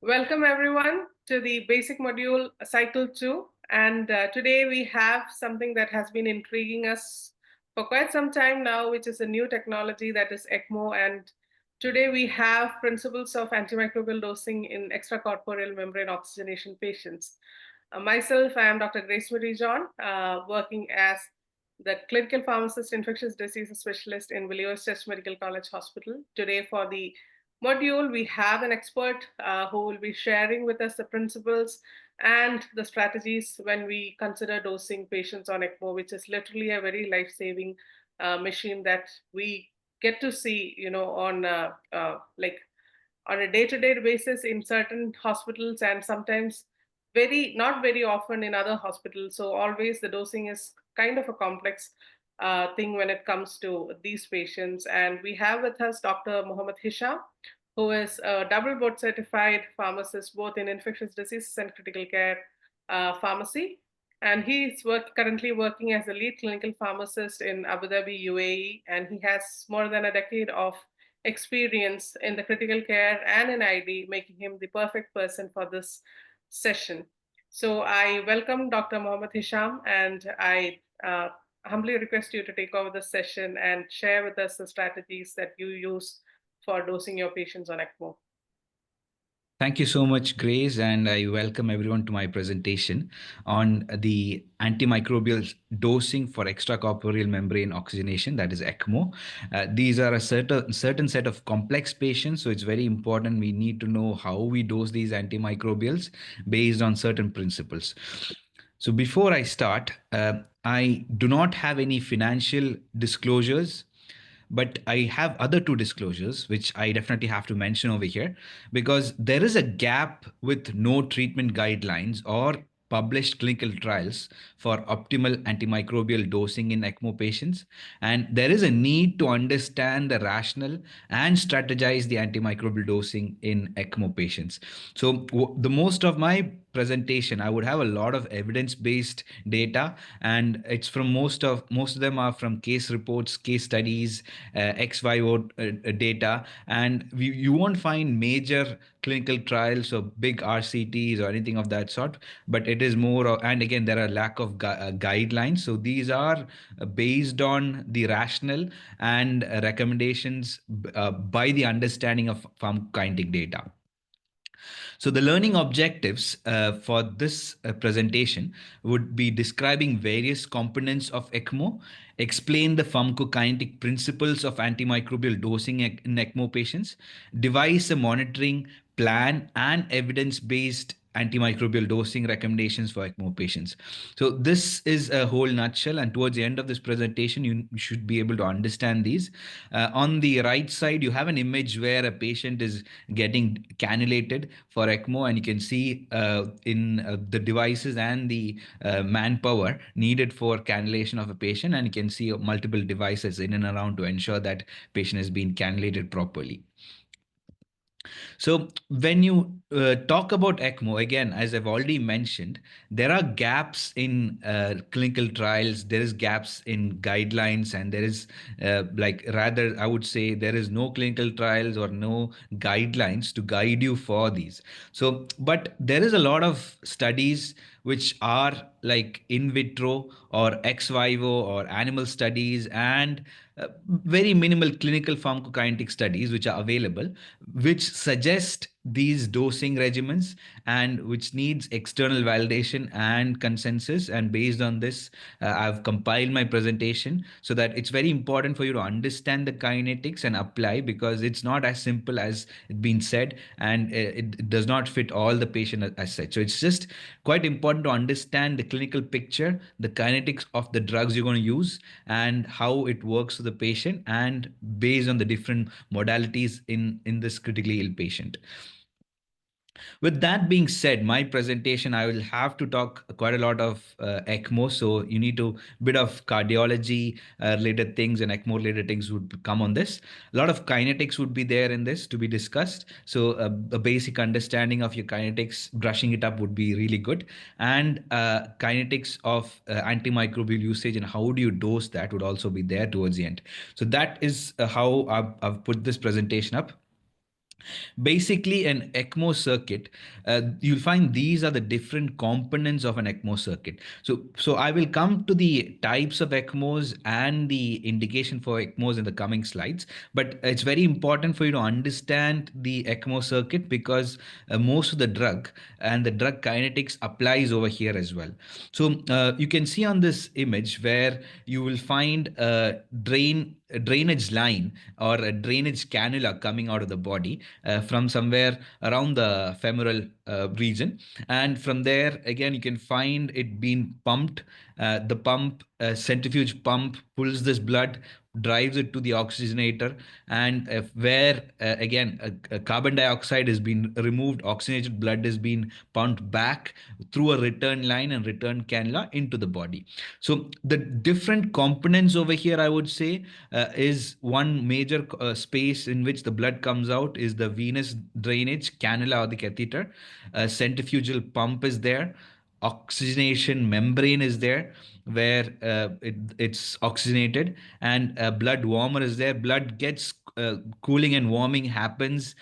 Welcome everyone to the basic module cycle 2, and today we have something that has been intriguing us for quite some time now, which is a new technology that is ECMO. And today we have principles of antimicrobial dosing in extracorporeal membrane oxygenation patients. Myself, I am Dr. Grace Marie John, working as the clinical pharmacist, infectious diseases specialist in Williams Chest Medical College Hospital. Today, for the module, we have an expert who will be sharing with us the principles and the strategies when we consider dosing patients on ECMO, which is literally a very life-saving machine that we get to see, on like on a day-to-day basis in certain hospitals, and sometimes very not very often in other hospitals. So always the dosing is kind of a complex thing when it comes to these patients. And we have with us Dr. Mohammed Hisham, who is a double board certified pharmacist both in infectious diseases and critical care pharmacy. And he's currently working as a lead clinical pharmacist in Abu Dhabi, UAE, and he has more than a decade of experience in the critical care and in ID, making him the perfect person for this session. So I welcome Dr. Mohammed Hisham, and I humbly request you to take over the session and share with us the strategies that you use for dosing your patients on ECMO. Thank you so much, Grace, and I welcome everyone to my presentation on the antimicrobial dosing for extracorporeal membrane oxygenation, that is ECMO. These are a certain set of complex patients, so it's very important we need to know how we dose these antimicrobials based on certain principles. So before I start, I do not have any financial disclosures, but I have other two disclosures, which I definitely have to mention over here, because there is a gap with no treatment guidelines or published clinical trials for optimal antimicrobial dosing in ECMO patients. And there is a need to understand the rationale and strategize the antimicrobial dosing in ECMO patients. So the most of my presentation, I would have a lot of evidence-based data, and it's from most of them are from case reports, case studies, ex vivo data, and you won't find major clinical trials or big RCTs or anything of that sort. But it is more, and again, there are lack of guidelines. So these are based on the rationale and recommendations by the understanding of pharmacokinetic data. So the learning objectives for this presentation would be describing various components of ECMO, explain the pharmacokinetic principles of antimicrobial dosing in ECMO patients, devise a monitoring plan and evidence-based antimicrobial dosing recommendations for ECMO patients. So this is a whole nutshell, and towards the end of this presentation, you should be able to understand these. On the right side, you have an image where a patient is getting cannulated for ECMO, and you can see in the devices and the manpower needed for cannulation of a patient, and you can see multiple devices in and around to ensure that patient is being cannulated properly. So when you talk about ECMO, again, as I've already mentioned, there are gaps in clinical trials, there is gaps in guidelines, and there is rather, I would say there is no clinical trials or no guidelines to guide you for these. So, but there is a lot of studies which are like in vitro or ex vivo or animal studies, and very minimal clinical pharmacokinetic studies which are available, which suggest these dosing regimens and which needs external validation and consensus. And based on this, I've compiled my presentation so that it's very important for you to understand the kinetics and apply, because it's not as simple as it been said, and it does not fit all the patient as such. So it's just quite important to understand the clinical picture, the kinetics of the drugs you're going to use, and how it works for the patient, and based on the different modalities in this critically ill patient. With that being said, my presentation, I will have to talk quite a lot of ECMO. So you need to bit of cardiology related things and ECMO related things would come on this. A lot of kinetics would be there in this to be discussed. So a basic understanding of your kinetics, brushing it up would be really good. And kinetics of antimicrobial usage and how do you dose that would also be there towards the end. So that is how I've put this presentation up. Basically, an ECMO circuit, you'll find these are the different components of an ECMO circuit. So I will come to the types of ECMOs and the indication for ECMOs in the coming slides. But it's very important for you to understand the ECMO circuit, because most of the drug and the drug kinetics applies over here as well. So you can see on this image where you will find a drainage line or a drainage cannula coming out of the body from somewhere around the femoral region, and from there again you can find it being pumped. The pump centrifuge pump pulls this blood, drives it to the oxygenator, and where again a carbon dioxide is being removed, oxygenated blood is being pumped back through a return line and return cannula into the body. So the different components over here, I would say, is one major space in which the blood comes out is the venous drainage cannula or the catheter. A centrifugal pump is there. Oxygenation membrane is there, where it's oxygenated, and a blood warmer is there. Blood gets cooling and warming happens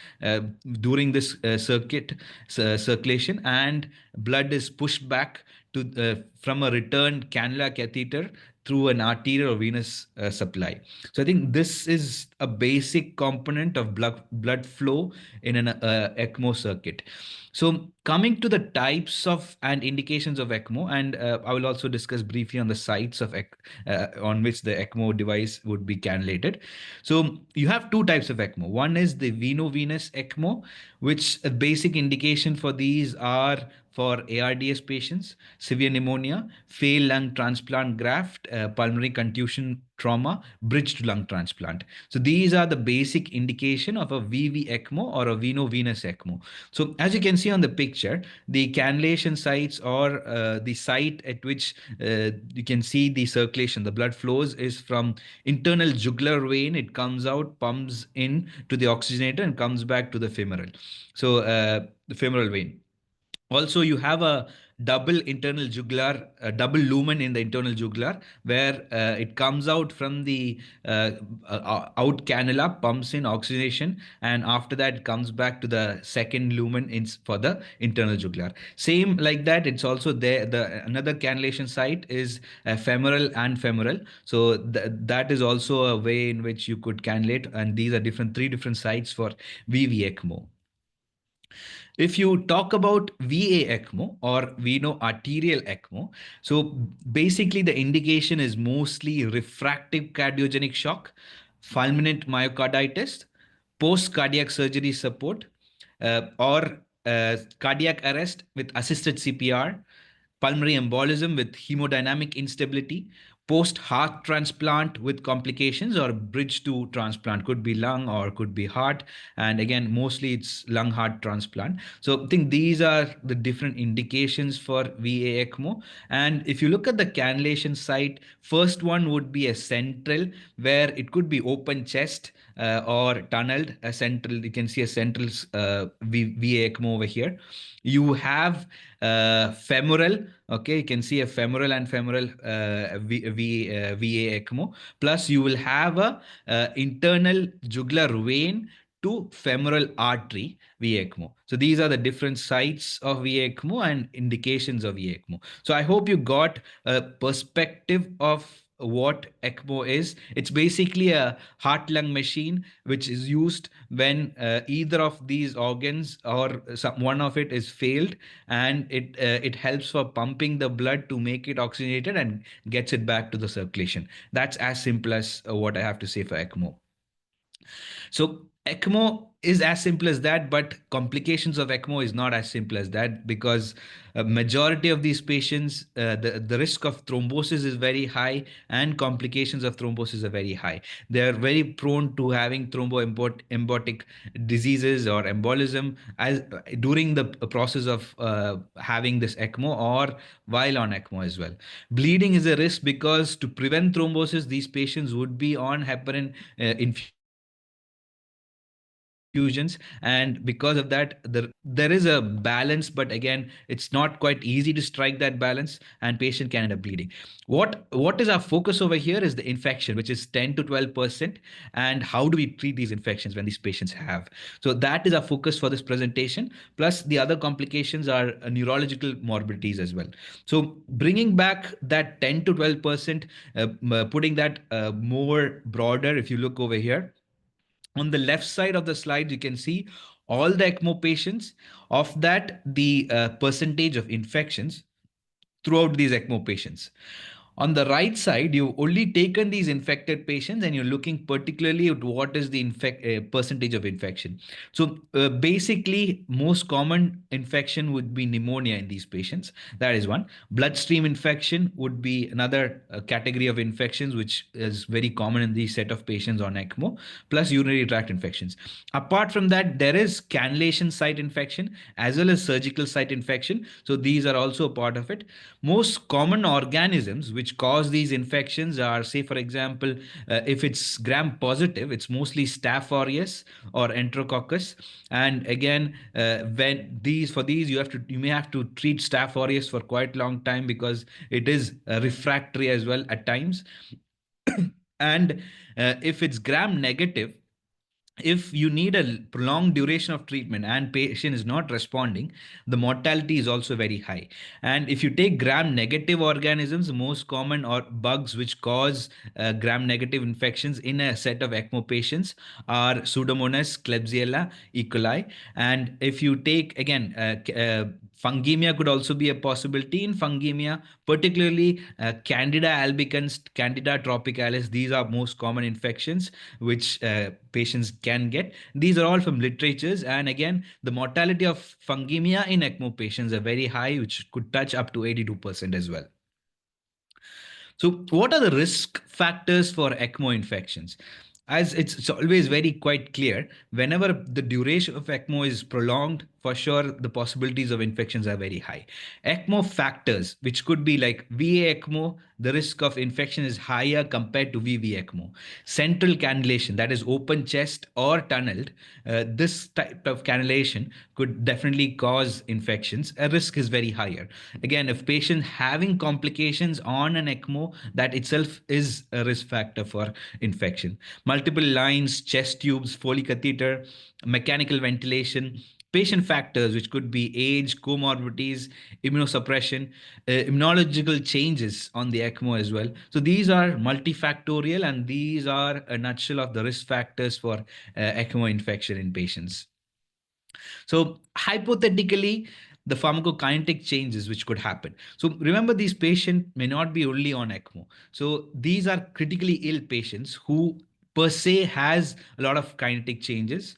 during this circulation, and blood is pushed back to from a return cannula catheter through an arterial or venous supply. So I think this is a basic component of blood flow in an ECMO circuit. So coming to the types of and indications of ECMO, and I will also discuss briefly on the sites of on which the ECMO device would be cannulated. So you have two types of ECMO. One is the veno-venous ECMO, which a basic indication for these are for ARDS patients, severe pneumonia, failed lung transplant graft, pulmonary contusion trauma, bridge to lung transplant. So these are the basic indication of a VV ECMO or a veno-venous ECMO. So as you can see on the picture, the cannulation sites or the site at which you can see the circulation, the blood flows is from internal jugular vein. It comes out, pumps in to the oxygenator and comes back to the femoral. So the femoral vein. Also, you have a double internal jugular, a double lumen in the internal jugular, where it comes out from the out cannula, pumps in oxygenation, and after that it comes back to the second lumen in, for the internal jugular. Same like that, it's also there. The another cannulation site is femoral and femoral. So that is also a way in which you could cannulate, and these are three different sites for VV ECMO. If you talk about VA ECMO or veno arterial ECMO, so basically the indication is mostly refractive cardiogenic shock, fulminant myocarditis, post cardiac surgery support, or cardiac arrest with assisted CPR, pulmonary embolism with hemodynamic instability, post heart transplant with complications, or bridge to transplant, could be lung or could be heart, and again mostly it's lung heart transplant. So I think these are the different indications for VA ECMO. And if you look at the cannulation site, first one would be a central, where it could be open chest or tunneled. A central, you can see a central VA ECMO over here. You have femoral. Okay, you can see a femoral and femoral VA ECMO. Plus, you will have a internal jugular vein to femoral artery VA ECMO. So these are the different sites of VA ECMO and indications of VA ECMO. So I hope you got a perspective of what ECMO is. It's basically a heart lung machine which is used when either of these organs or one of it is failed, and it helps for pumping the blood to make it oxygenated and gets it back to the circulation. That's as simple as what I have to say for ECMO. So ECMO is as simple as that, but complications of ECMO is not as simple as that, because a majority of these patients, the risk of thrombosis is very high, and complications of thrombosis are very high. They are very prone to having thromboembotic diseases or embolism as during the process of having this ECMO or while on ECMO as well. Bleeding is a risk, because to prevent thrombosis, these patients would be on heparin infusion infusions, and because of that there is a balance, but again it's not quite easy to strike that balance and patient can end up bleeding. What is our focus over here is the infection, which is 10 to 12%, and how do we treat these infections when these patients have. So that is our focus for this presentation, plus the other complications are neurological morbidities as well. So bringing back that 10 to 12%, putting that more broader, if you look over here on the left side of the slide, you can see all the ECMO patients. Of that, the percentage of infections throughout these ECMO patients. On the right side, you've only taken these infected patients and you're looking particularly at what is the percentage of infection. So basically, most common infection would be pneumonia in these patients. That is one. Bloodstream infection would be another category of infections, which is very common in these set of patients on ECMO, plus urinary tract infections. Apart from that, there is cannulation site infection as well as surgical site infection. So these are also a part of it. Most common organisms which cause these infections are, say, for example, if it's gram positive, it's mostly Staph aureus or Enterococcus. And again, when these for these you may have to treat Staph aureus for quite a long time because it is refractory as well at times. And if it's gram negative, if you need a prolonged duration of treatment and patient is not responding, the mortality is also very high. And if you take gram negative organisms, most common or bugs which cause gram negative infections in a set of ECMO patients are Pseudomonas, Klebsiella, E. coli. And if you take again fungemia could also be a possibility. In fungemia, particularly Candida albicans, Candida tropicalis, these are most common infections which patients can get. These are all from literatures, and again, the mortality of fungemia in ECMO patients are very high, which could touch up to 82% as well. So, what are the risk factors for ECMO infections? As it's always very quite clear, whenever the duration of ECMO is prolonged, for sure the possibilities of infections are very high. ECMO factors, which could be like VA ECMO, the risk of infection is higher compared to VV ECMO. Central cannulation, that is open chest or tunneled, this type of cannulation could definitely cause infections. A risk is very higher. Again, if patient having complications on an ECMO, that itself is a risk factor for infection. Multiple lines, chest tubes, Foley catheter, mechanical ventilation, patient factors which could be age, comorbidities, immunosuppression, immunological changes on the ECMO as well. So these are multifactorial, and these are a nutshell of the risk factors for ECMO infection in patients. So hypothetically, the pharmacokinetic changes which could happen. So remember, these patients may not be only on ECMO. So these are critically ill patients who per se has a lot of kinetic changes,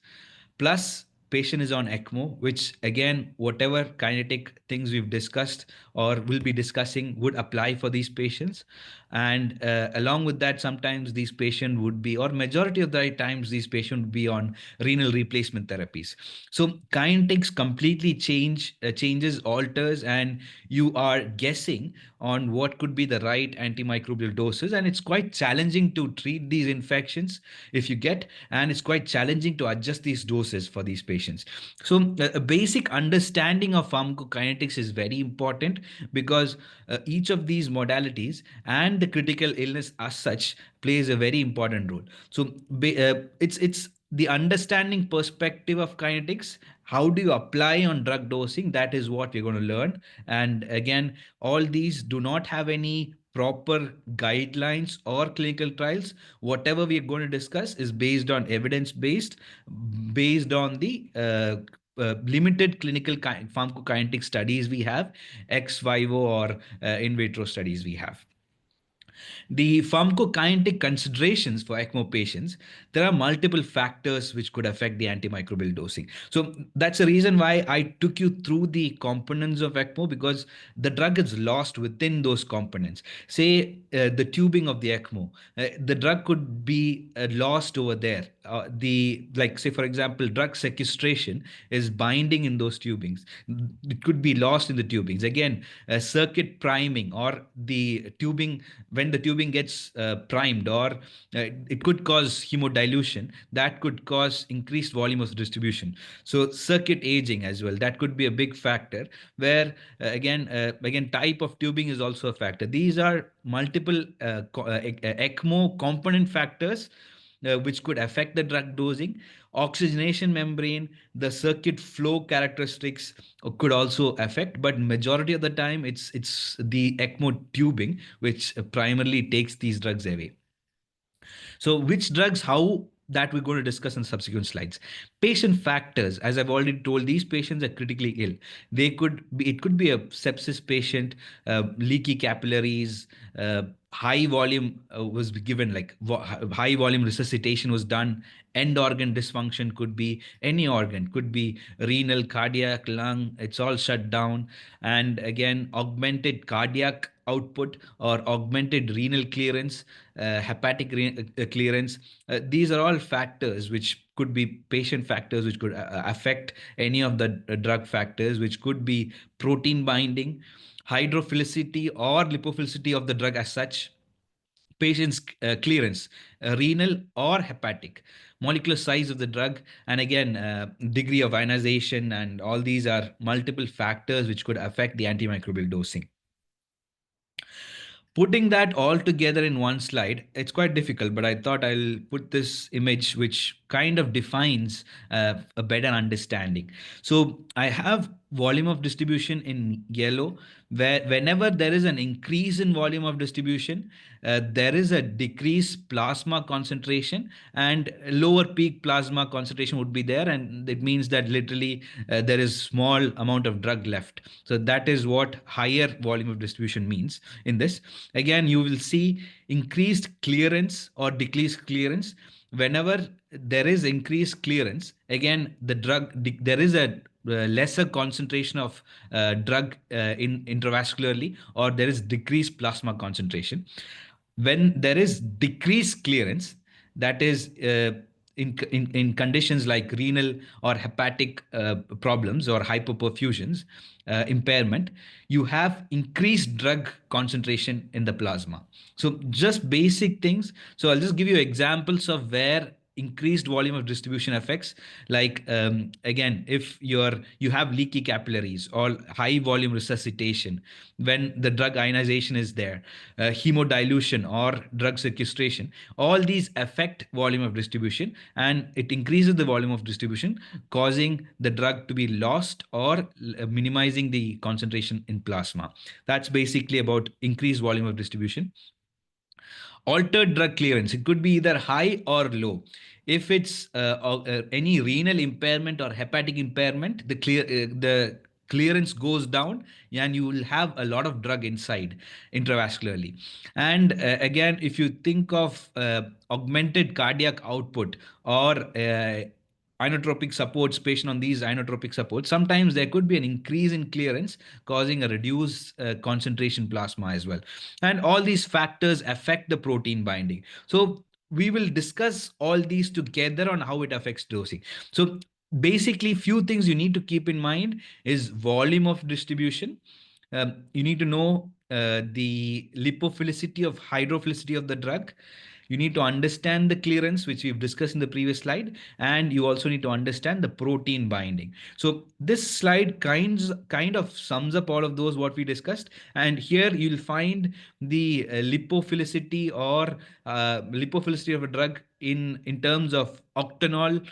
plus patient is on ECMO, which again, whatever kinetic things we've discussed or will be discussing would apply for these patients. And along with that, sometimes these patients would be, or majority of the times these patients would be on renal replacement therapies. So kinetics completely changes, alters, and you are guessing on what could be the right antimicrobial doses, and it's quite challenging to treat these infections if you get, and it's quite challenging to adjust these doses for these patients. So a basic understanding of pharmacokinetics is very important, because each of these modalities and the critical illness as such plays a very important role. So it's the understanding perspective of kinetics. How do you apply on drug dosing? That is what we're going to learn. And again, all these do not have any proper guidelines or clinical trials. Whatever we are going to discuss is based on evidence based on the limited clinical pharmacokinetic studies we have, ex vivo or in vitro studies we have. The pharmacokinetic considerations for ECMO patients, there are multiple factors which could affect the antimicrobial dosing. So that's the reason why I took you through the components of ECMO, because the drug is lost within those components. Say the tubing of the ECMO, the drug could be lost over there the, like, say for example, drug sequestration is binding in those tubings. It could be lost in the tubings. Again, circuit priming, or the tubing, when the tubing gets primed, or it could cause hemodilution, that could cause increased volume of distribution. So circuit aging as well, that could be a big factor, where again, type of tubing is also a factor. These are multiple ECMO component factors which could affect the drug dosing. Oxygenation membrane, the circuit flow characteristics could also affect, but majority of the time it's the ECMO tubing which primarily takes these drugs away. So, which drugs, how, that we're going to discuss in subsequent slides. Patient factors, as I've already told, these patients are critically ill. They could be, it could be a sepsis patient, leaky capillaries, high volume was given, like high volume resuscitation was done. End organ dysfunction could be any organ, could be renal, cardiac, lung, it's all shut down. And again, augmented cardiac output or augmented renal clearance, hepatic clearance. These are all factors which could be patient factors, which could affect any of the drug factors, which could be protein binding, hydrophilicity or lipophilicity of the drug as such, patient's clearance, renal or hepatic, molecular size of the drug, and again, degree of ionization, and all these are multiple factors which could affect the antimicrobial dosing. Putting that all together in one slide, it's quite difficult, but I thought I'll put this image which kind of defines a better understanding. So I have volume of distribution in yellow, where whenever there is an increase in volume of distribution, there is a decreased plasma concentration, and lower peak plasma concentration would be there, and it means that literally there is small amount of drug left. So that is what higher volume of distribution means in this. Again, you will see increased clearance or decreased clearance. Whenever there is increased clearance, again, the drug, there is a lesser concentration of drug in intravascularly, or there is decreased plasma concentration. When there is decreased clearance, that is in conditions like renal or hepatic problems or hypoperfusions, impairment, you have increased drug concentration in the plasma. So just basic things. So I'll just give you examples of where increased volume of distribution affects, like again, if you have leaky capillaries or high volume resuscitation, when the drug ionization is there, hemodilution or drug sequestration, all these affect volume of distribution, and it increases the volume of distribution, causing the drug to be lost or minimizing the concentration in plasma. That's basically about increased volume of distribution. Altered drug clearance, it could be either high or low. If it's any renal impairment or hepatic impairment, the clearance goes down, and you will have a lot of drug inside intravascularly. And again, if you think of augmented cardiac output or inotropic supports, patient on these inotropic supports, sometimes there could be an increase in clearance, causing a reduced concentration plasma as well. And all these factors affect the protein binding. So we will discuss all these together on how it affects dosing. So basically, few things you need to keep in mind is volume of distribution. You need to know the lipophilicity of hydrophilicity of the drug. You need to understand the clearance, which we've discussed in the previous slide, and you also need to understand the protein binding. So this slide kind of sums up all of those what we discussed. And here you'll find the lipophilicity or lipophilicity of a drug in terms of octanol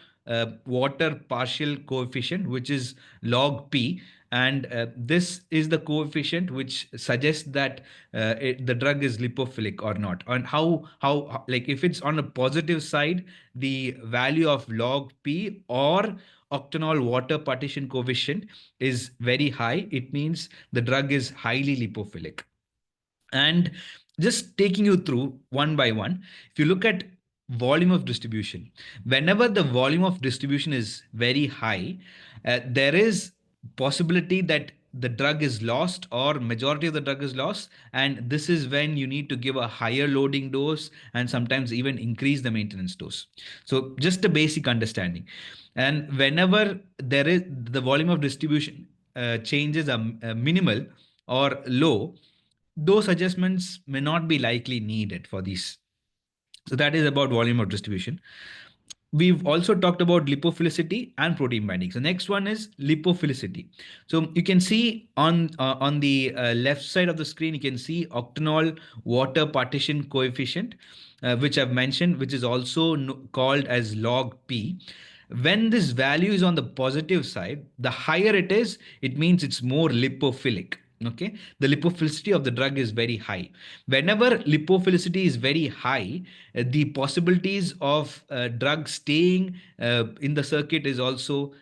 water partial coefficient, which is log P. And this is the coefficient which suggests that the drug is lipophilic or not. And how like if it's on a positive side, the value of log P or octanol water partition coefficient is very high, it means the drug is highly lipophilic. And just taking you through one by one, if you look at volume of distribution, whenever the volume of distribution is very high, there is possibility that the drug is lost or majority of the drug is lost, and this is when you need to give a higher loading dose and sometimes even increase the maintenance dose. So just a basic understanding. And whenever there is the volume of distribution changes are minimal or low, those adjustments may not be likely needed for these. So that is about volume of distribution. We've also talked about lipophilicity and protein binding. So next one is lipophilicity. So you can see on the left side of the screen, you can see octanol water partition coefficient, which I've mentioned, which is also called as log P. When this value is on the positive side, the higher it is, it means it's more lipophilic. Okay, the lipophilicity of the drug is very high. Whenever lipophilicity is very high, the possibilities of drug staying in the circuit is also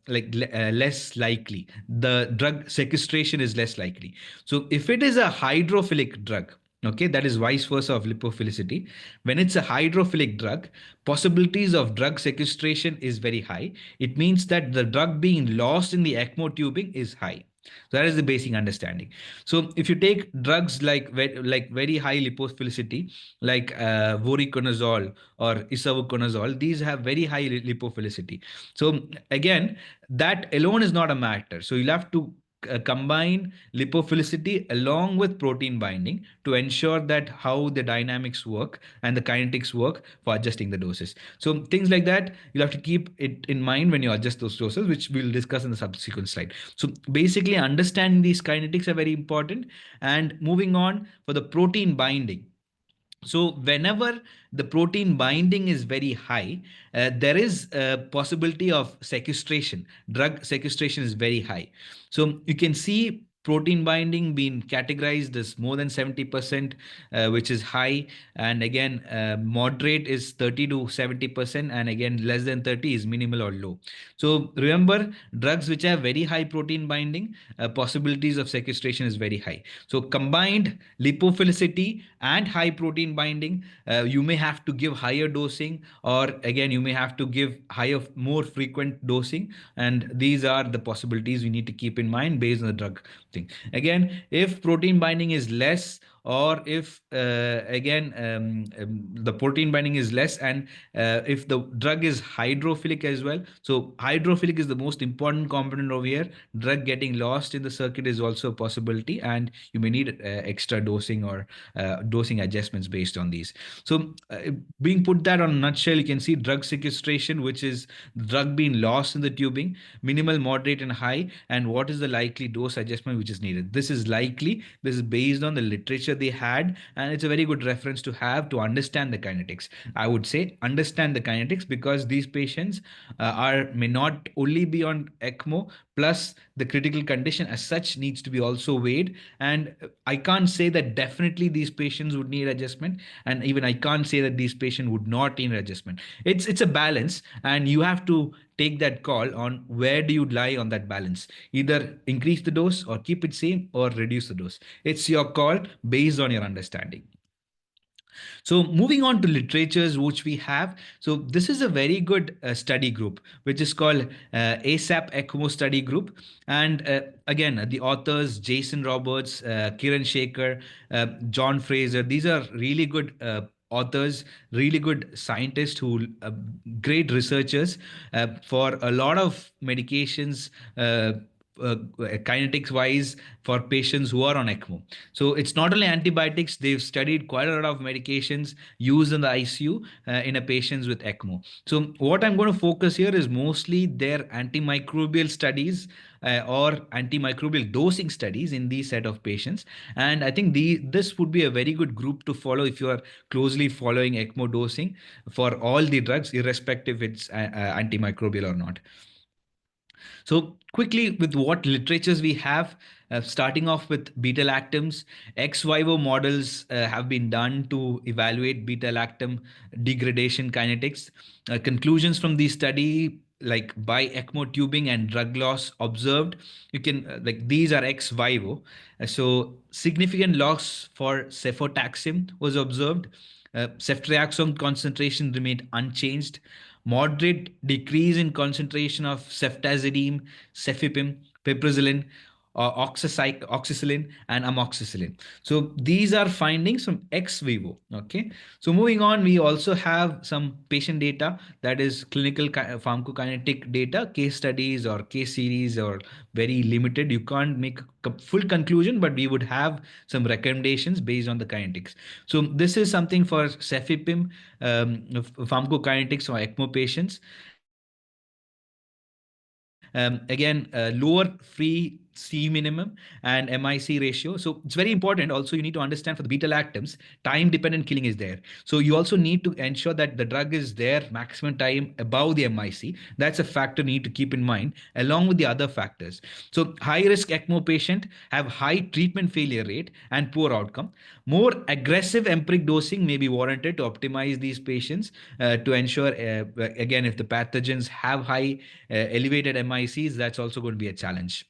less likely. The drug sequestration is less likely. So if it is a hydrophilic drug, okay, that is vice versa of lipophilicity. When it's a hydrophilic drug, possibilities of drug sequestration is very high. It means that the drug being lost in the ECMO tubing is high. So that is the basic understanding. So if you take drugs like very high lipophilicity, like voriconazole or isavuconazole, these have very high lipophilicity. So again, that alone is not a matter. So you'll have to combine lipophilicity along with protein binding to ensure that how the dynamics work and the kinetics work for adjusting the doses. So things like that, you'll have to keep it in mind when you adjust those doses, which we'll discuss in the subsequent slide. So basically, understanding these kinetics are very important. And moving on for the protein binding. So whenever the protein binding is very high, there is a possibility of sequestration. Drug sequestration is very high. So you can see protein binding being categorized as more than 70%, which is high. And again, moderate is 30 to 70%. And again, less than 30 is minimal or low. So remember, drugs which have very high protein binding, possibilities of sequestration is very high. So combined lipophilicity and high protein binding, you may have to give higher dosing, or again, you may have to give higher, more frequent dosing. And these are the possibilities we need to keep in mind based on the drug thing. Again, if protein binding is less, or if the protein binding is less, and if the drug is hydrophilic as well. So hydrophilic is the most important component over here. Drug getting lost in the circuit is also a possibility, and you may need extra dosing or dosing adjustments based on these. So being put that on a nutshell, you can see drug sequestration, which is drug being lost in the tubing, minimal, moderate, and high, and what is the likely dose adjustment which is needed. This is likely, this is based on the literature they had, and it's a very good reference to have to understand the kinetics. I would say understand the kinetics, because these patients may not only be on ECMO, plus the critical condition as such needs to be also weighed. And I can't say that definitely these patients would need adjustment, and even I can't say that these patients would not need adjustment. It's a balance, and you have to take that call on where do you lie on that balance. Either increase the dose or keep it same, or reduce the dose. It's your call based on your understanding. So moving on to literatures which we have. So this is a very good study group, which is called ASAP ECMO study group. And again, the authors, Jason Roberts, Kiran Shekhar, John Fraser, these are really good authors, really good scientists who great researchers for a lot of medications, kinetics wise, for patients who are on ECMO. So it's not only antibiotics, they've studied quite a lot of medications used in the ICU in a patients with ECMO. So what I'm going to focus here is mostly their antimicrobial studies or antimicrobial dosing studies in these set of patients. And I think this would be a very good group to follow if you are closely following ECMO dosing for all the drugs, irrespective if it's antimicrobial or not. So quickly, with what literatures we have, starting off with beta lactams, ex vivo models have been done to evaluate beta lactam degradation kinetics. Conclusions from the study, like by ECMO tubing and drug loss observed, you can like these are ex vivo. So significant loss for cefotaxime was observed. Ceftriaxone concentration remained unchanged. Moderate decrease in concentration of ceftazidime, cefepime, piperacillin. oxycillin, and amoxicillin. So these are findings from ex vivo. Okay. So moving on, we also have some patient data, that is clinical pharmacokinetic data, case studies or case series, or very limited. You can't make a full conclusion, but we would have some recommendations based on the kinetics. So this is something for cefepime pharmacokinetics for ECMO patients. Again, lower free C minimum and MIC ratio. So it's very important. Also, you need to understand for the beta lactams, time dependent killing is there. So you also need to ensure that the drug is there maximum time above the MIC. That's a factor you need to keep in mind along with the other factors. So high risk ECMO patient have high treatment failure rate and poor outcome. More aggressive empiric dosing may be warranted to optimize these patients to ensure, again, if the pathogens have high elevated MICs, that's also going to be a challenge.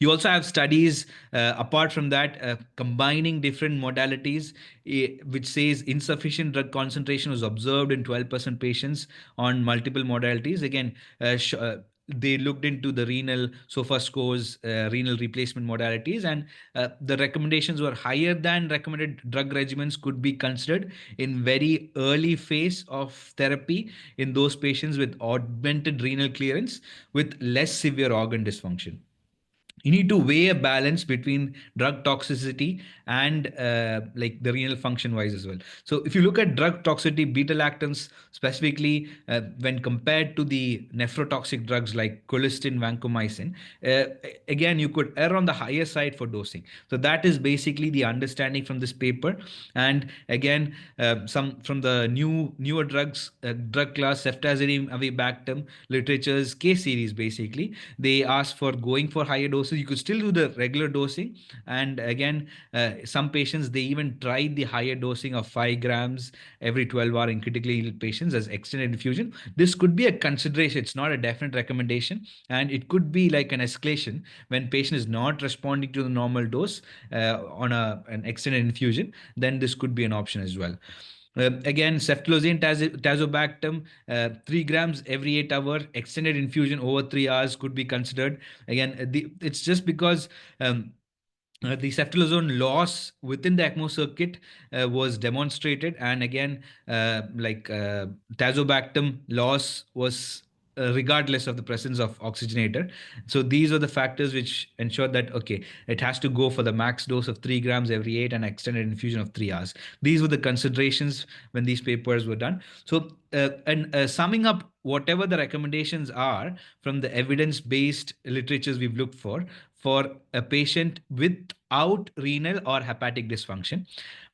You also have studies apart from that combining different modalities, which says insufficient drug concentration was observed in 12% patients on multiple modalities. Again, they looked into the renal SOFA scores, renal replacement modalities, and the recommendations were higher than recommended drug regimens could be considered in very early phase of therapy in those patients with augmented renal clearance with less severe organ dysfunction. You need to weigh a balance between drug toxicity and like the renal function wise as well. So if you look at drug toxicity, beta lactams specifically, when compared to the nephrotoxic drugs like colistin, vancomycin, again you could err on the higher side for dosing. So that is basically the understanding from this paper. And again, some from the newer drugs, drug class ceftazidime, avibactam literature's case series, basically they ask for going for higher doses. You could still do the regular dosing, and again, some patients they even tried the higher dosing of 5 grams every 12 hour in critically ill patients as extended infusion. This could be a consideration. It's not a definite recommendation, and it could be like an escalation when patient is not responding to the normal dose on an extended infusion. Then this could be an option as well. Again, ceftolozane, tazobactam, 3 grams every 8 hour, extended infusion over 3 hours could be considered. Again, it's just because the ceftolozane loss within the ECMO circuit was demonstrated, and again, tazobactam loss was regardless of the presence of oxygenator. So these are the factors which ensure that okay, it has to go for the max dose of 3 grams every 8 and extended infusion of 3 hours. These were the considerations when these papers were done. So and summing up whatever the recommendations are from the evidence-based literatures we've looked for a patient without renal or hepatic dysfunction.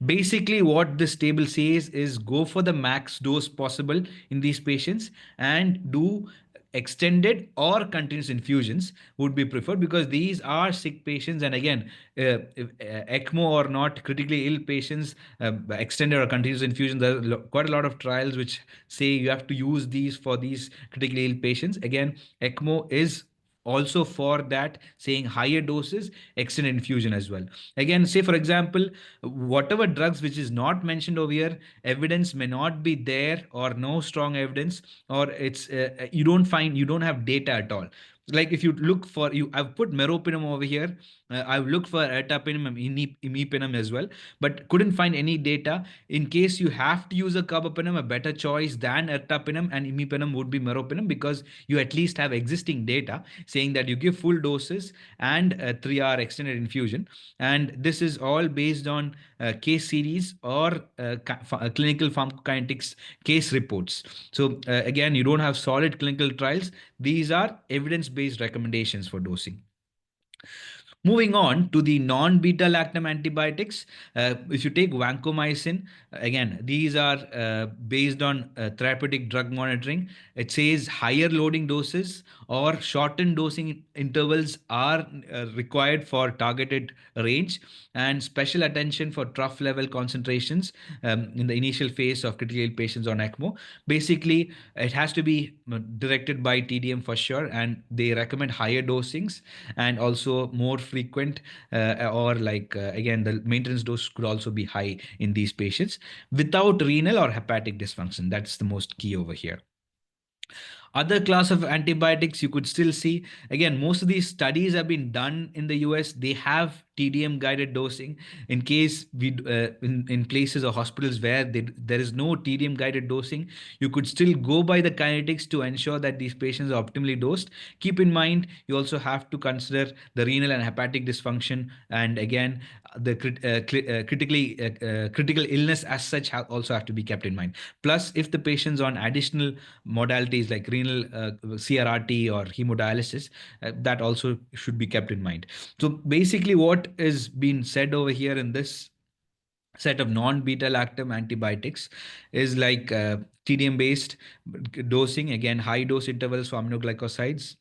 Basically, what this table says is go for the max dose possible in these patients and do extended or continuous infusions would be preferred, because these are sick patients. And again, ECMO or not, critically ill patients, extended or continuous infusions, there are quite a lot of trials which say you have to use these for these critically ill patients. Again, ECMO is also for that, saying higher doses, extended infusion as well. Again, say for example, whatever drugs which is not mentioned over here, evidence may not be there or no strong evidence, or it's you don't have data at all. Like if you look for, I've put meropenem over here, I've looked for ertapenem and imipenem as well, but couldn't find any data. In case you have to use a carbapenem, a better choice than ertapenem and imipenem would be meropenem, because you at least have existing data saying that you give full doses and a 3-hour extended infusion. And this is all based on case series or clinical pharmacokinetics case reports. So again, you don't have solid clinical trials. These are evidence-based recommendations for dosing. Moving on to the non-beta lactam antibiotics, if you take vancomycin, again, these are based on therapeutic drug monitoring. It says higher loading doses or shortened dosing intervals are required for targeted range, and special attention for trough level concentrations in the initial phase of critical ill patients on ECMO. Basically, it has to be directed by TDM for sure, and they recommend higher dosings and also more frequent, or again, the maintenance dose could also be high in these patients without renal or hepatic dysfunction. That's the most key over here. Other class of antibiotics you could still see. Again, most of these studies have been done in the US. They have TDM guided dosing. In case in places or hospitals where there is no TDM guided dosing, you could still go by the kinetics to ensure that these patients are optimally dosed. Keep in mind, you also have to consider the renal and hepatic dysfunction, and again, the critical illness as such also have to be kept in mind. Plus, if the patient's on additional modalities like renal CRRT or hemodialysis, that also should be kept in mind. So basically, what is being said over here in this set of non-beta lactam antibiotics is like TDM based dosing, again high dose intervals for aminoglycosides.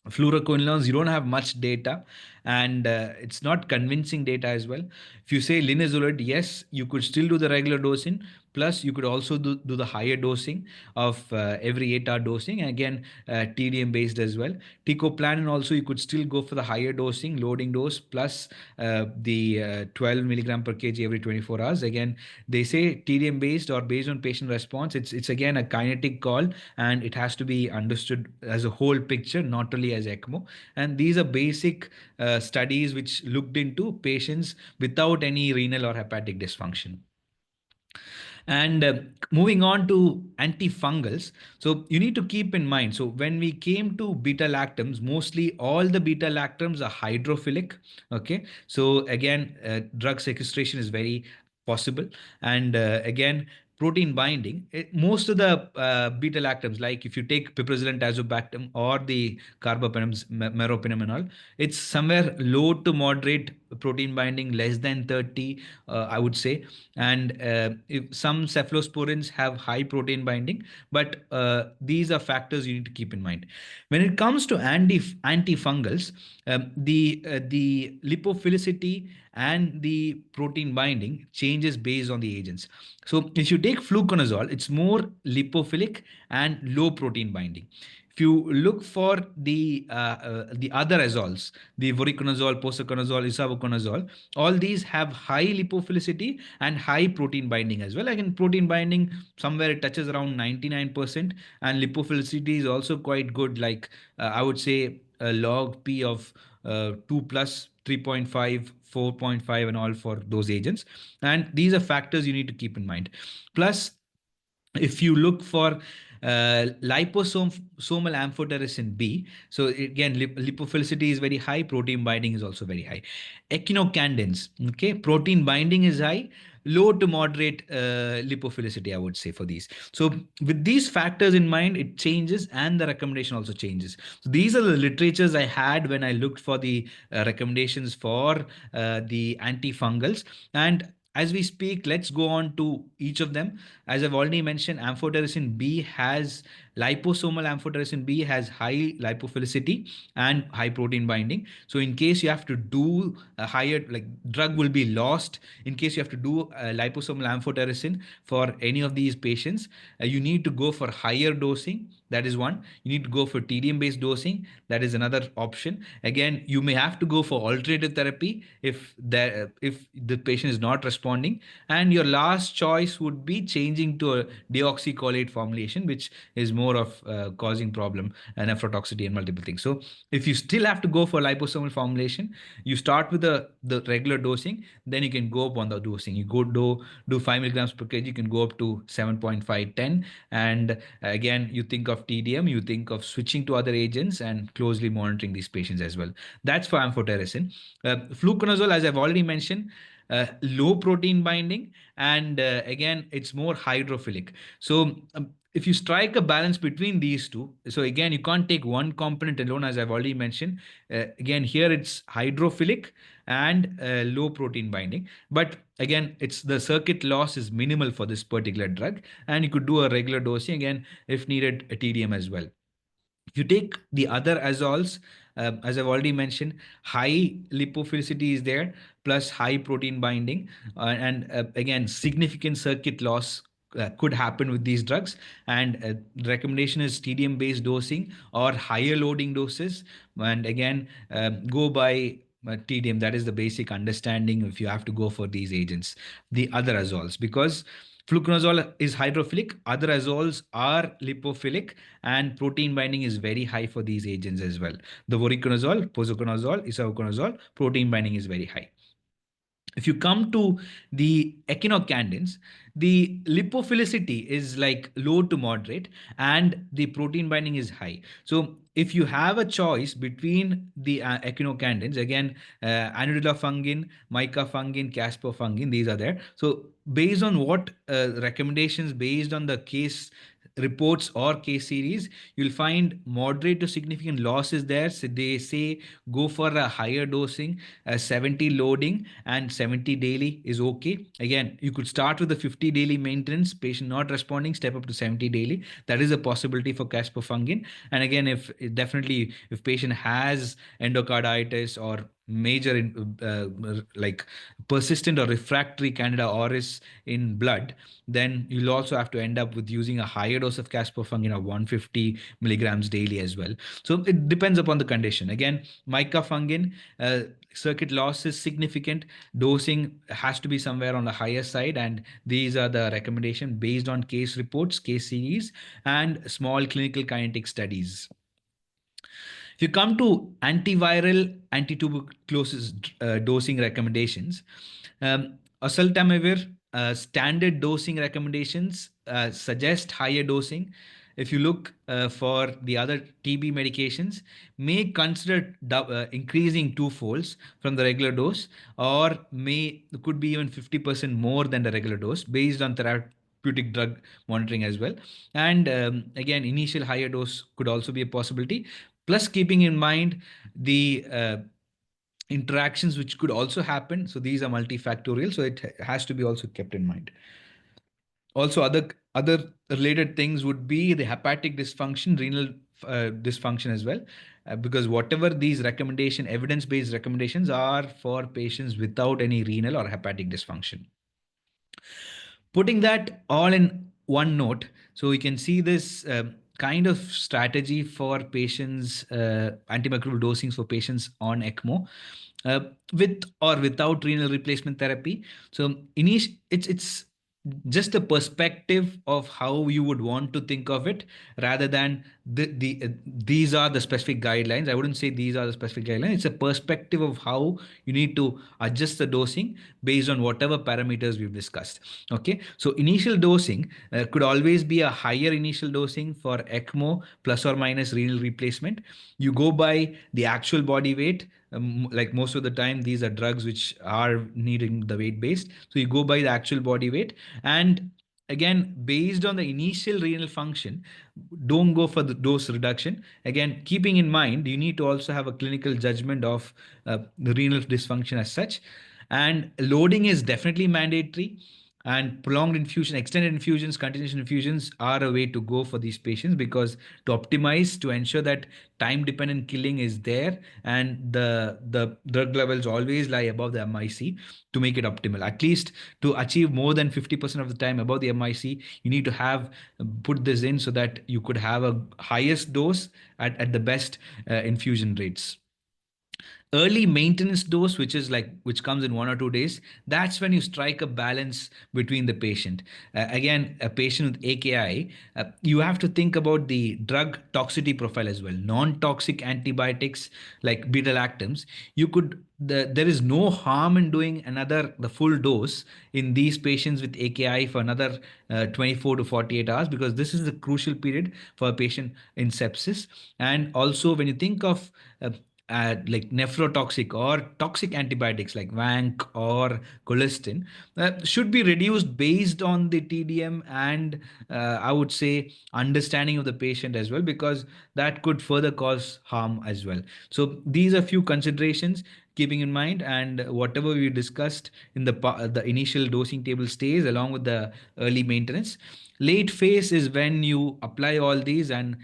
Fluoroquinolones, you don't have much data, and it's not convincing data as well. If you say linezolid, yes, you could still do the regular dosing, plus you could also do the higher dosing of every 8-hour dosing, again TDM based as well. Ticoplanin also, you could still go for the higher dosing, loading dose, plus the 12 milligram per kg every 24 hours. Again, they say TDM based or based on patient response. It's again a kinetic call, and it has to be understood as a whole picture, not only as ECMO. And these are basic studies which looked into patients without any renal or hepatic dysfunction. And moving on to antifungals, so you need to keep in mind, so when we came to beta lactams, mostly all the beta lactams are hydrophilic. Okay, so again, drug sequestration is very possible. And again, protein binding, most of the beta lactams, like if you take piperacillin tazobactam or the carbapenems, meropenem and all, it's somewhere low to moderate protein binding, less than 30, I would say. And if some cephalosporins have high protein binding, but these are factors you need to keep in mind when it comes to antifungals. The lipophilicity and the protein binding changes based on the agents. So if you take fluconazole, it's more lipophilic and low protein binding. If you look for the other azoles, the voriconazole, posaconazole, isavuconazole, all these have high lipophilicity and high protein binding as well. Again, protein binding somewhere it touches around 99%, and lipophilicity is also quite good, like I would say a log p of 2 plus 3.5, 4.5 and all for those agents. And these are factors you need to keep in mind. Plus, if you look for liposomal amphotericin B, so again, lipophilicity is very high, protein binding is also very high. Echinocandins, okay, protein binding is high, low to moderate lipophilicity, I would say, for these. So with these factors in mind, it changes, and the recommendation also changes. So these are the literatures I had when I looked for the recommendations for the antifungals. And as we speak, let's go on to each of them. As I've already mentioned, amphotericin B has liposomal amphotericin B has high lipophilicity and high protein binding. So in case you have to do a higher, like drug will be lost in case you have to do liposomal amphotericin for any of these patients. You need to go for higher dosing. That is one. You need to go for TDM based dosing. That is another option. Again, you may have to go for alternative therapy if the patient is not responding. And your last choice would be changing to a deoxycholate formulation, which is more of causing problem and nephrotoxicity and multiple things. So if you still have to go for liposomal formulation, you start with the regular dosing, then you can go up on the dosing. You go do 5 milligrams per kg, you can go up to 7.5, 10. And again, you think of TDM, you think of switching to other agents and closely monitoring these patients as well. That's for amphotericin. Fluconazole, as I've already mentioned, low protein binding, and again, it's more hydrophilic. So if you strike a balance between these two, so again, you can't take one component alone, as I've already mentioned. Again, here it's hydrophilic and low protein binding, but again, it's the circuit loss is minimal for this particular drug, and you could do a regular dosing, again, if needed, a TDM as well. If you take the other azoles, as I've already mentioned, high lipophilicity is there, plus high protein binding, and again, significant circuit loss could happen with these drugs. And the recommendation is TDM based dosing or higher loading doses. And again, go by TDM. That is the basic understanding if you have to go for these agents, the other azoles, because Fluconazole is hydrophilic, other azoles are lipophilic, and protein binding is very high for these agents as well. The voriconazole, posaconazole, isavuconazole, protein binding is very high. If you come to the echinocandins, the lipophilicity is like low to moderate and the protein binding is high. So if you have a choice between the echinocandins, again, anodilla fungin, mica fungin, casper fungin, these are there. So based on what recommendations, based on the case reports or case series, you'll find moderate to significant losses there. So they say go for a higher dosing, 70 loading and 70 daily is okay. Again, you could start with the 50 daily maintenance, patient not responding, step up to 70 daily. That is a possibility for caspofungin. And again, if definitely if patient has endocarditis or major like persistent or refractory candida auris in blood, then you'll also have to end up with using a higher dose of caspofungin of 150 milligrams daily as well. So it depends upon the condition. Again, mica fungin, circuit loss is significant, dosing has to be somewhere on the higher side, and these are the recommendation based on case reports, case series, and small clinical kinetic studies. If you come to antiviral, antituberculosis dosing recommendations, oseltamivir standard dosing recommendations suggest higher dosing. If you look for the other TB medications, may consider increasing twofolds from the regular dose, or may could be even 50% more than the regular dose based on therapeutic drug monitoring as well. And again, initial higher dose could also be a possibility. Plus, keeping in mind the interactions which could also happen. So these are multifactorial. So it has to be also kept in mind. Also, other related things would be the hepatic dysfunction, renal dysfunction as well, because whatever these evidence-based recommendations are for patients without any renal or hepatic dysfunction. Putting that all in one note, so we can see this kind of strategy for patients, antimicrobial dosings for patients on ECMO, with or without renal replacement therapy. So it's just a perspective of how you would want to think of it, rather than these are the specific guidelines. I wouldn't say these are the specific guidelines. It's a perspective of how you need to adjust the dosing based on whatever parameters we've discussed. Okay, so initial dosing could always be a higher initial dosing for ECMO plus or minus renal replacement. You go by the actual body weight. Like most of the time, these are drugs which are needing the weight based. So you go by the actual body weight. And again, based on the initial renal function, don't go for the dose reduction. Again, keeping in mind, you need to also have a clinical judgment of the renal dysfunction as such. And loading is definitely mandatory, and prolonged infusion, extended infusions, continuous infusions are a way to go for these patients, because to optimize, to ensure that time dependent killing is there and the drug levels always lie above the MIC to make it optimal. At least to achieve more than 50% of the time above the MIC, you need to have put this in so that you could have a highest dose at the best infusion rates. Early maintenance dose, which comes in 1 or 2 days, that's when you strike a balance between the patient. Again, a patient with AKI, you have to think about the drug toxicity profile as well. Non-toxic antibiotics like beta lactams, there is no harm in doing the full dose in these patients with AKI for another 24 to 48 hours, because this is the crucial period for a patient in sepsis. And also, when you think of like nephrotoxic or toxic antibiotics like Vanc or colistin, should be reduced based on the TDM and I would say understanding of the patient as well, because that could further cause harm as well. So these are few considerations keeping in mind, and whatever we discussed in the initial dosing table stays along with the early maintenance. Late phase is when you apply all these, and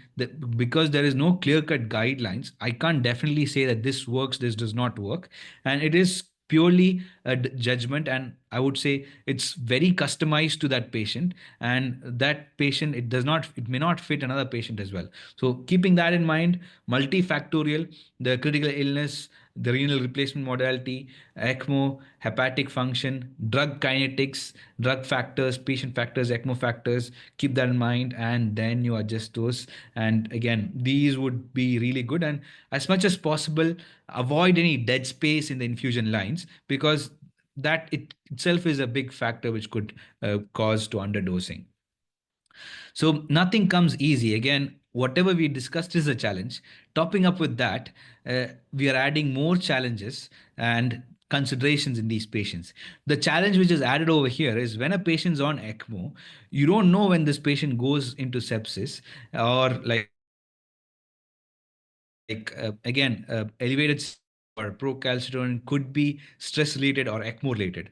because there is no clear cut guidelines, I can't definitely say that this works, this does not work, and it is purely a judgment. And I would say it's very customized to that patient, and that patient, it may not fit another patient as well. So keeping that in mind, multifactorial, the critical illness, the renal replacement modality, ECMO, hepatic function, drug kinetics, drug factors, patient factors, ECMO factors, keep that in mind, and then you adjust those. And again, these would be really good. And as much as possible, avoid any dead space in the infusion lines, because that it itself is a big factor which could cause to underdosing. So nothing comes easy. Again, whatever we discussed is a challenge. Topping up with that, we are adding more challenges and considerations in these patients. The challenge which is added over here is when a patient's on ECMO, you don't know when this patient goes into sepsis, or like elevated or procalcitonin could be stress related or ECMO related.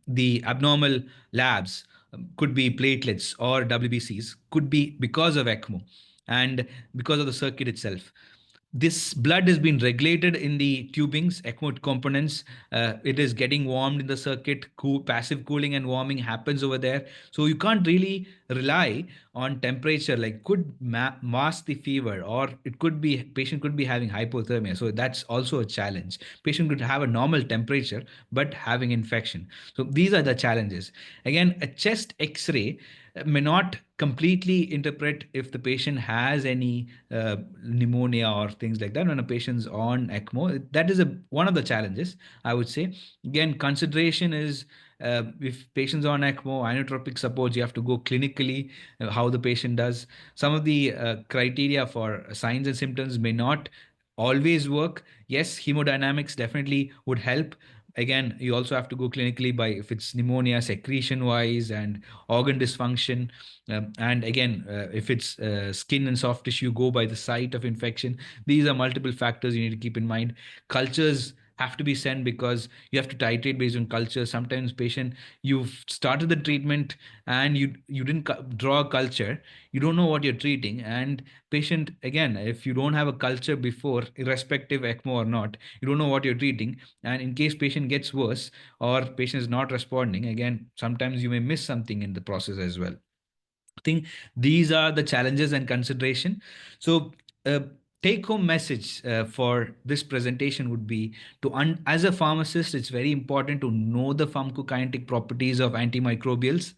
The abnormal labs could be platelets or WBCs, could be because of ECMO and because of the circuit itself. This blood has been regulated in the tubings, ECMO components. It is getting warmed in the circuit. Passive cooling and warming happens over there. So you can't really rely on temperature, like could mask the fever, or it could be patient could be having hypothermia. So that's also a challenge. Patient could have a normal temperature but having infection. So these are the challenges. Again, a chest X-ray may not completely interpret if the patient has any pneumonia or things like that when a patient's on ECMO. That is one of the challenges, I would say. Again, consideration is if patients on ECMO, inotropic support, you have to go clinically how the patient does. Some of the criteria for signs and symptoms may not always work. Yes, hemodynamics definitely would help. Again, you also have to go clinically by if it's pneumonia, secretion wise, and organ dysfunction. And again, if it's skin and soft tissue, go by the site of infection. These are multiple factors you need to keep in mind. Cultures have to be sent because you have to titrate based on culture. Sometimes patient, you've started the treatment and you didn't draw a culture, you don't know what you're treating. And patient, again, if you don't have a culture before, irrespective ECMO or not, you don't know what you're treating. And in case patient gets worse or patient is not responding, again, sometimes you may miss something in the process as well. I think these are the challenges and consideration. So, take home message for this presentation would be as a pharmacist, it's very important to know the pharmacokinetic properties of antimicrobials,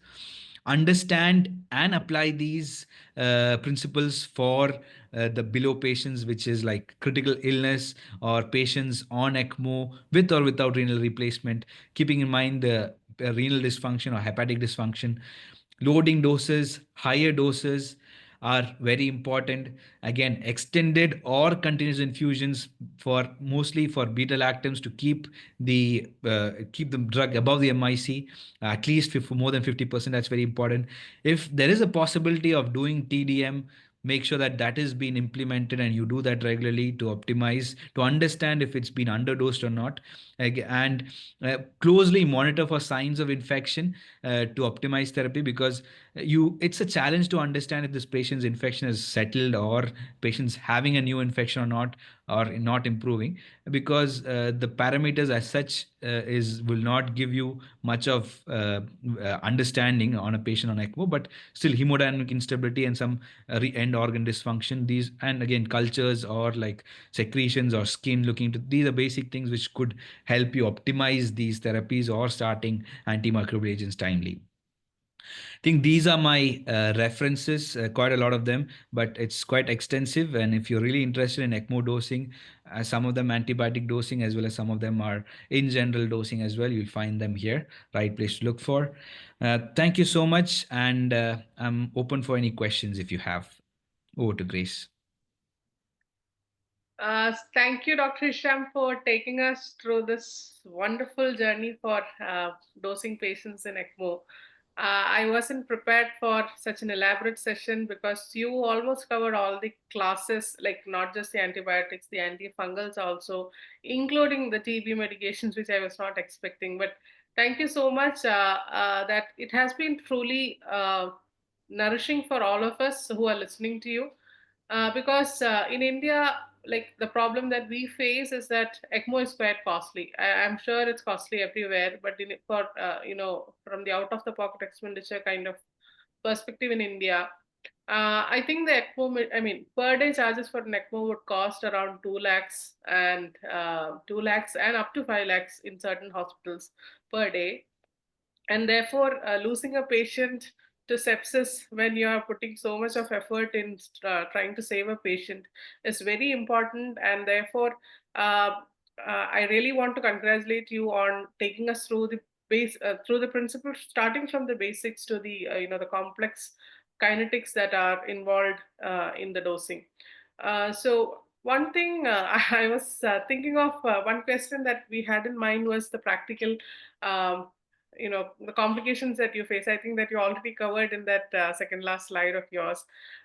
understand and apply these principles for the below patients, which is like critical illness or patients on ECMO with or without renal replacement, keeping in mind the renal dysfunction or hepatic dysfunction. Loading doses, higher doses are very important. Again, extended or continuous infusions for mostly for beta lactams to keep the drug above the MIC, at least for more than 50%. That's very important. If there is a possibility of doing TDM, make sure that that is being implemented and you do that regularly to optimize, to understand if it's been underdosed or not. And closely monitor for signs of infection to optimize therapy, because it's a challenge to understand if this patient's infection is settled or patient's having a new infection or not, or not improving, because the parameters as such is will not give you much of understanding on a patient on ECMO. But still, hemodynamic instability and some end organ dysfunction, these, and again, cultures or like secretions or skin looking to, these are basic things which could help you optimize these therapies or starting antimicrobial agents timely. I think these are my references, quite a lot of them, but it's quite extensive. And if you're really interested in ECMO dosing, some of them antibiotic dosing, as well as some of them are in general dosing as well, you'll find them here, right place to look for. Thank you so much. And I'm open for any questions if you have. Over to Grace. Thank you, Dr. Hisham, for taking us through this wonderful journey for dosing patients in ECMO. I wasn't prepared for such an elaborate session because you almost covered all the classes, like not just the antibiotics, the antifungals also, including the TB medications, which I was not expecting. But thank you so much. That it has been truly nourishing for all of us who are listening to you. Because in India, like the problem that we face is that ECMO is quite costly. I'm sure it's costly everywhere, but for from the out of the pocket expenditure kind of perspective in India, I think the ECMO, I mean, per day charges for an ECMO would cost around 2 lakhs and 2 lakhs and up to 5 lakhs in certain hospitals per day. And therefore, losing a patient to sepsis when you are putting so much of effort in trying to save a patient is very important. And therefore, uh, I really want to congratulate you on taking us through the through the principles, starting from the basics to the the complex kinetics that are involved in the dosing. So one thing I was thinking of, one question that we had in mind was the practical, um, the complications that you face. I think that you already covered in that second last slide of yours.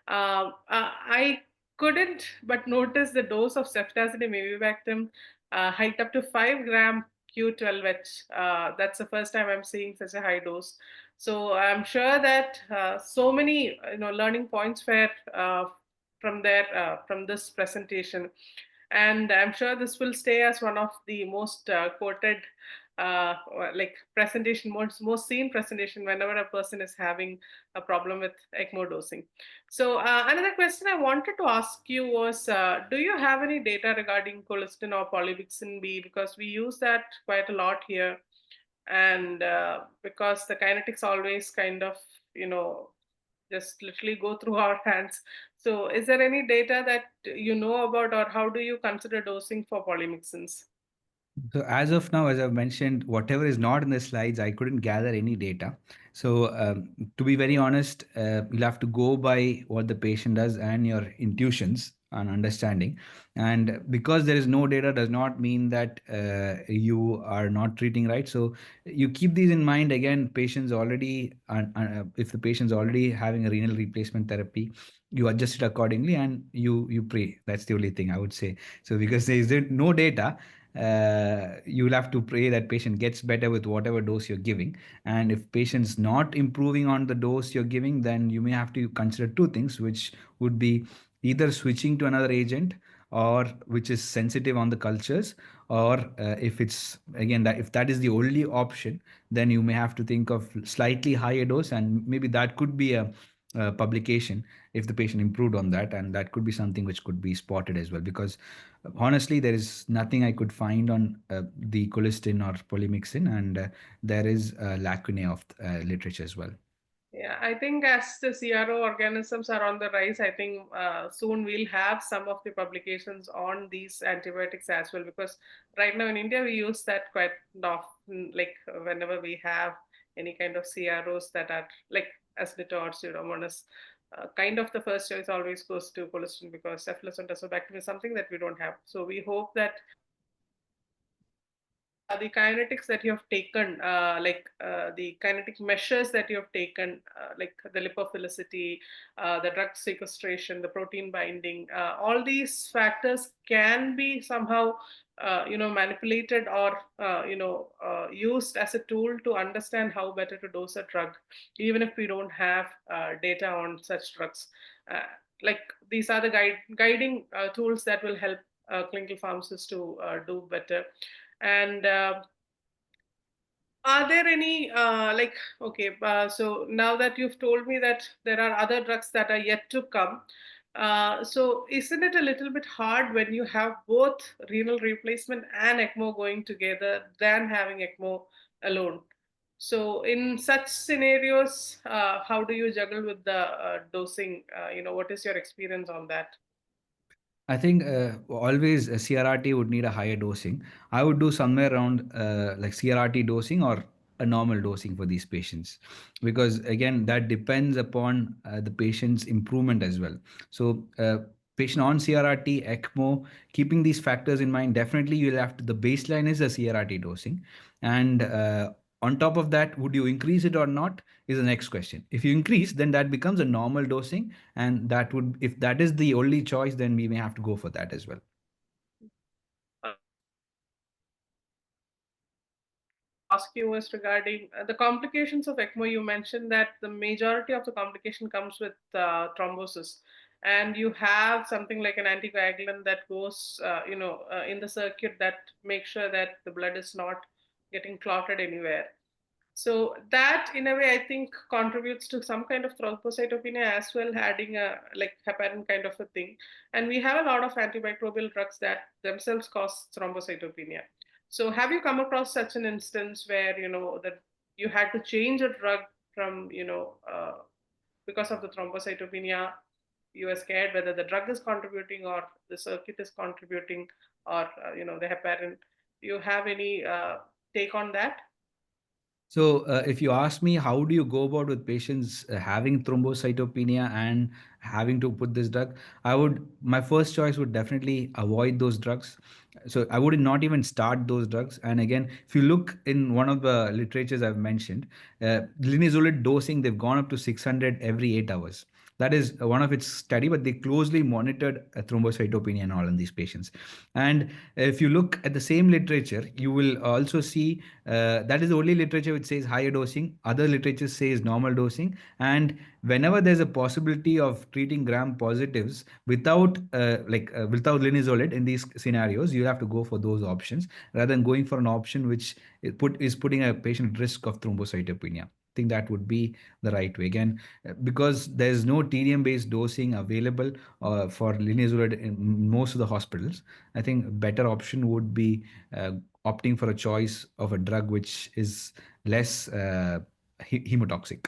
I couldn't but notice the dose of ceftazidime avibactam hiked up to 5 gram Q12H. That's the first time I'm seeing such a high dose. So I'm sure that so many learning points were from this presentation, and I'm sure this will stay as one of the most quoted like presentation, most seen presentation whenever a person is having a problem with ECMO dosing. So another question I wanted to ask you was, do you have any data regarding colistin or polymyxin B, because we use that quite a lot here, and because the kinetics always kind of just literally go through our hands. So is there any data that you know about, or how do you consider dosing for polymyxins? So as of now, as I've mentioned, whatever is not in the slides, I couldn't gather any data. So to be very honest, you'll have to go by what the patient does and your intuitions and understanding. And because there is no data, does not mean that you are not treating right. So you keep these in mind. Again, patients already, if the patient's already having a renal replacement therapy, you adjust it accordingly and you pray. That's the only thing I would say. So because there is no data, you will have to pray that patient gets better with whatever dose you're giving. And if patient's not improving on the dose you're giving, then you may have to consider two things, which would be either switching to another agent, or which is sensitive on the cultures, or if it's again that if that is the only option, then you may have to think of slightly higher dose, and maybe that could be a publication if the patient improved on that, and that could be something which could be spotted as well. Because honestly, there is nothing I could find on the colistin or polymyxin, and there is a lacunae of literature as well. Yeah, I think as the CRO organisms are on the rise, I think soon we'll have some of the publications on these antibiotics as well. Because right now in India, we use that quite often, like whenever we have any kind of CROs that are like Asdita or Pseudomonas, kind of the first choice always goes to colistin, because Cephalus and Tazobactam is something that we don't have. So we hope that the kinetics that you have taken, the kinetic measures that you have taken, like the lipophilicity, the drug sequestration, the protein binding, all these factors can be somehow, manipulated or, used as a tool to understand how better to dose a drug, even if we don't have data on such drugs. Uh, like these are the guiding tools that will help clinical pharmacists to do better. And are there any okay, so now that you've told me that there are other drugs that are yet to come, so isn't it a little bit hard when you have both renal replacement and ECMO going together than having ECMO alone? So in such scenarios, how do you juggle with the dosing? What is your experience on that? I think always a CRRT would need a higher dosing. I would do somewhere around like CRRT dosing or a normal dosing for these patients, because again that depends upon the patient's improvement as well. So patient on CRRT, ECMO, keeping these factors in mind, definitely you'll have to. The baseline is a CRRT dosing, and on top of that, would you increase it or not? Is the next question. If you increase, then that becomes a normal dosing, and that would, if that is the only choice, then we may have to go for that as well. Ask you was regarding the complications of ECMO. You mentioned that the majority of the complication comes with thrombosis. and you have something like an anticoagulant that goes, in the circuit that makes sure that the blood is not getting clotted anywhere. So that, in a way, I think contributes to some kind of thrombocytopenia as well, adding a like heparin kind of a thing. And we have a lot of antimicrobial drugs that themselves cause thrombocytopenia. So have you come across such an instance where that you had to change a drug from because of the thrombocytopenia? You were scared whether the drug is contributing or the circuit is contributing, or the heparin. Do you have any take on that? So, if you ask me, how do you go about with patients having thrombocytopenia and having to put this drug? My first choice would definitely avoid those drugs. So, I would not even start those drugs. And again, if you look in one of the literatures I've mentioned, linezolid dosing, they've gone up to 600 every 8 hours. That is one of its study, but they closely monitored thrombocytopenia and all in these patients. And if you look at the same literature, you will also see that is the only literature which says higher dosing. Other literature says normal dosing. And whenever there's a possibility of treating gram positives without without linezolid in these scenarios, you have to go for those options rather than going for an option which is putting a patient at risk of thrombocytopenia. I think that would be the right way. Again, because there's no tedium based dosing available for linezolid in most of the hospitals, I think a better option would be opting for a choice of a drug which is less hemotoxic.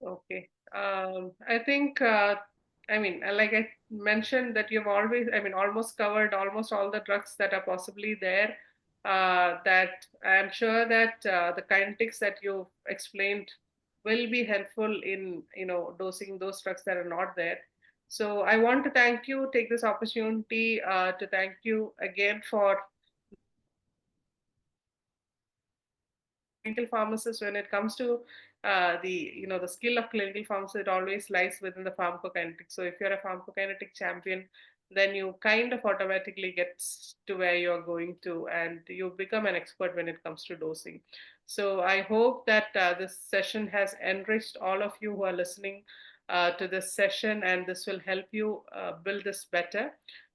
Okay. I think, like I mentioned, that you've always, almost covered almost all the drugs that are possibly there. That I'm sure that the kinetics that you explained will be helpful in, dosing those drugs that are not there. So I want to thank you, take this opportunity to thank you again for clinical pharmacist. When it comes to the skill of clinical pharmacy, it always lies within the pharmacokinetics. So if you're a pharmacokinetic champion, then you kind of automatically get to where you're going to, and you become an expert when it comes to dosing. So I hope that this session has enriched all of you who are listening to this session, and this will help you build this better.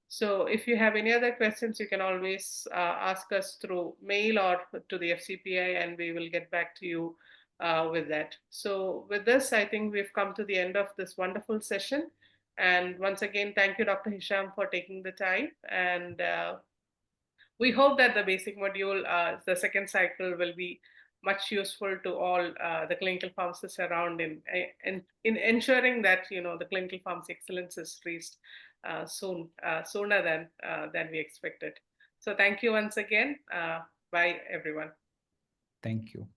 So if you have any other questions, you can always ask us through mail or to the FCPI, and we will get back to you with that. So with this, I think we've come to the end of this wonderful session. And once again, thank you, Dr. Hisham, for taking the time. And we hope that the basic module, the second cycle, will be much useful to all the clinical pharmacists around in ensuring that the clinical pharmacy excellence is reached sooner than we expected. So thank you once again. Bye, everyone. Thank you.